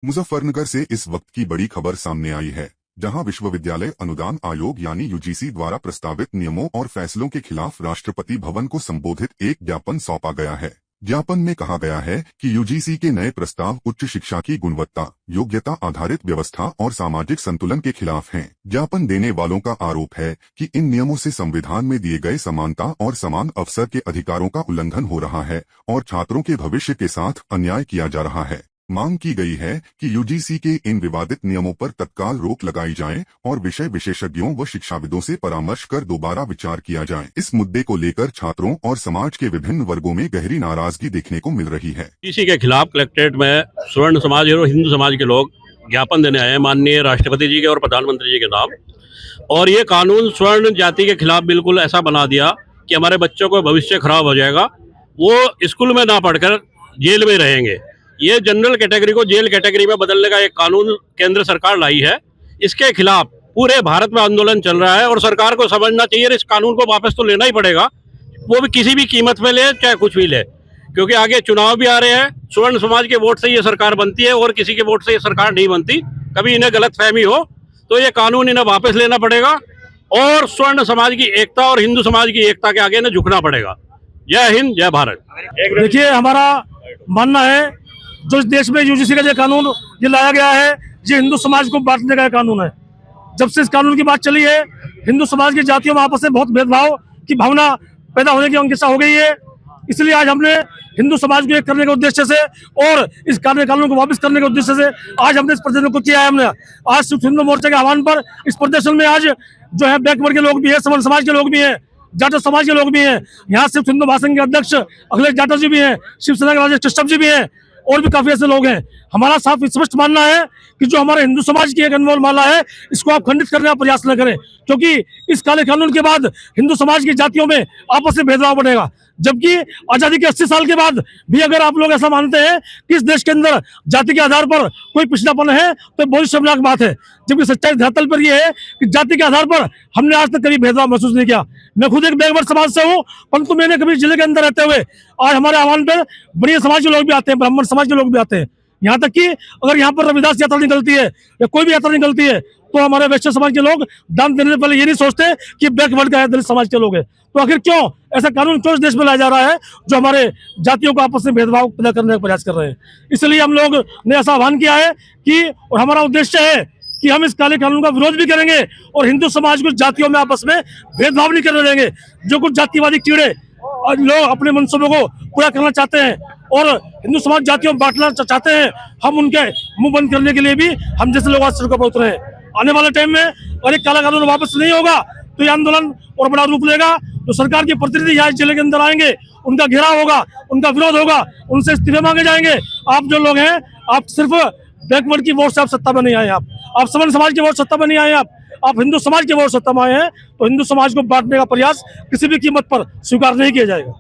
मुजफ्फरनगर से इस वक्त की बड़ी खबर सामने आई है, जहां विश्वविद्यालय अनुदान आयोग यानी यूजीसी द्वारा प्रस्तावित नियमों और फैसलों के खिलाफ राष्ट्रपति भवन को संबोधित एक ज्ञापन सौंपा गया है। ज्ञापन में कहा गया है कि यूजीसी के नए प्रस्ताव उच्च शिक्षा की गुणवत्ता, योग्यता आधारित व्यवस्था और सामाजिक संतुलन के खिलाफ हैं। ज्ञापन देने वालों का आरोप है कि इन नियमों से संविधान में दिए गए समानता और समान अवसर के अधिकारों का उल्लंघन हो रहा है और छात्रों के भविष्य के साथ अन्याय किया जा रहा है। मांग की गई है कि यूजीसी के इन विवादित नियमों पर तत्काल रोक लगाई जाए और विषय विशेषज्ञों व शिक्षाविदों से परामर्श कर दोबारा विचार किया जाए। इस मुद्दे को लेकर छात्रों और समाज के विभिन्न वर्गों में गहरी नाराजगी देखने को मिल रही है। यूजीसी के खिलाफ कलेक्ट्रेट में स्वर्ण समाज और हिंदू समाज के लोग ज्ञापन देने आए हैं माननीय राष्ट्रपति जी के और प्रधानमंत्री जी के नाम। और ये कानून स्वर्ण जाति के खिलाफ बिल्कुल ऐसा बना दिया कि हमारे बच्चों को भविष्य खराब हो जाएगा, वो स्कूल में ना पढ़कर जेल में रहेंगे। ये जनरल कैटेगरी को जेल कैटेगरी में बदलने का एक कानून केंद्र सरकार लाई है। इसके खिलाफ पूरे भारत में आंदोलन चल रहा है और सरकार को समझना चाहिए इस कानून को वापस तो लेना ही पड़ेगा, वो भी किसी भी कीमत पे ले, चाहे कुछ भी ले, क्योंकि आगे चुनाव भी आ रहे हैं। स्वर्ण समाज के वोट से ये सरकार बनती है और किसी के वोट से ये सरकार नहीं बनती। कभी इन्हें गलतफहमी हो तो ये कानून इन्हें वापस लेना पड़ेगा और स्वर्ण समाज की एकता और हिंदू समाज की एकता के आगे इन्हें झुकना पड़ेगा। जय हिंद, जय भारत। देखिए, हमारा मानना है जो इस देश में यूजीसी का जो कानून ये लाया गया है, ये हिंदू समाज को बांटने का कानून है। जब से इस कानून की बात चली है, हिंदू समाज की जातियों में आपस में बहुत भेदभाव की भावना पैदा होने की अंकिसा हो गई है। इसलिए आज हमने हिंदू समाज को एक करने के उद्देश्य से और इस कानून को वापस करने के उद्देश्य से आज हमने इस प्रदर्शन को किया है। हमने आज सिर्फ हिंदू मोर्चा के आह्वान पर इस प्रदर्शन में आज जो है बैकवर्ड के लोग भी है, सवर्ण समाज के लोग भी हैं, जाटव समाज के लोग भी हैं। यहाँ सिर्फ हिंदू महासंघ के अध्यक्ष अखिलेश जाटव जी भी हैं, शिवसेना के राजेश कश्यप जी भी हैं और भी काफी ऐसे लोग हैं। हमारा साफ स्पष्ट मानना है कि जो हमारे हिंदू समाज की एक अनमोल माला है, इसको आप खंडित करने का प्रयास न करें, क्योंकि इस काले कानून के बाद हिंदू समाज की जातियों में आपस में भेदभाव बढ़ेगा। जबकि आजादी के 80 साल के बाद भी अगर आप लोग ऐसा मानते हैं कि इस देश के अंदर जाति के आधार पर कोई पिछड़ापन है तो बहुत शर्मनाक बात है। जबकि सच्चाई धरातल पर यह है कि जाति के आधार पर हमने आज तक कभी भेदभाव महसूस नहीं किया। मैं खुद एक बैकवर्ड समाज से हूँ, परंतु मैंने कभी जिले के अंदर रहते हुए आज हमारे आह्वान पर बड़े समाज के लोग भी आते हैं, ब्राह्मण समाज के लोग भी आते हैं। यहाँ तक कि अगर यहाँ पर रविदास यात्रा निकलती है या कोई भी यात्रा निकलती है तो हमारे वैश्य समाज के लोग दान देने से पहले ये नहीं सोचते कि बैकवर्ड का है, दलित समाज के लोग हैं। तो आखिर क्यों ऐसा कानून क्यों इस देश में लाया जा रहा है जो हमारे जातियों को आपस में भेदभाव पैदा करने का प्रयास कर रहे हैं। इसलिए हम लोग ने ऐसा आह्वान किया है कि और हमारा उद्देश्य है कि हम इस काले कानून का विरोध भी करेंगे और हिंदू समाज को जातियों में आपस में भेदभाव नहीं करने देंगे। जो कुछ जातिवादी कीड़े और लोग अपने मनसूबों को पूरा करना चाहते हैं और हिंदू समाज जातियों में बांटना चाहते हैं, हम उनके मुंह बंद करने के लिए भी हम जैसे लोग आज सड़कों पर उतरे हैं। आने वाले टाइम में अगर एक काला कानून वापस नहीं होगा तो ये आंदोलन और बड़ा रूप लेगा। तो सरकार के प्रतिनिधि यहाँ जिले के अंदर आएंगे, उनका घेराव होगा, उनका विरोध होगा, उनसे इस्तीफे मांगे जाएंगे। आप जो लोग हैं, आप सिर्फ बैकवर्ड की वोट से आप सत्ता में नहीं आए, आप सवर्ण समाज की वोट सत्ता में नहीं आए, आप हिंदू समाज के वोट सत्ता में आए हैं। तो हिंदू समाज को बांटने का प्रयास किसी भी कीमत पर स्वीकार नहीं किया जाएगा।